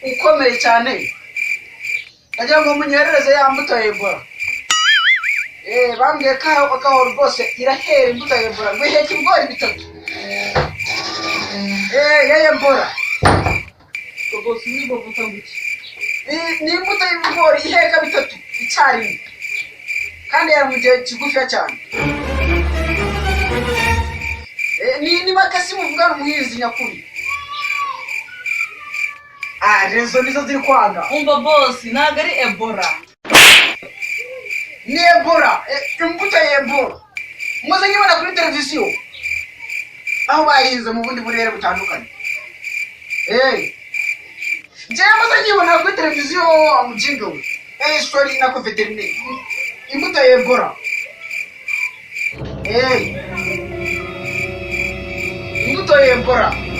ukomeye cyane ndagira ngo munyerereze ya mbuto ya Ebola. Bambwiye ko rwose irahera imbuto ya Ebola ngo iheke ibigori bitatu. Ya Ebola rwose niba vuta nguki ni imbuto y'ibigori iheka bitatu icyarimwe kandi yari mu gihe kigufi cyane. Ni makasi muvugana umuhinzi nyakuri. Rezo nizo ziri kwanga. umva boss ntago ari Ebola. Ni Ebola, imbuto ya Ebola. Muze nyibona kuri televiziyo aho bayize mu bundi burere butandukanye. Njyewe muze nyibona kuri televiziyo amujinga we. Sorry nako veterinary. Imbuto ya Ebola. Imbuto ya Ebola.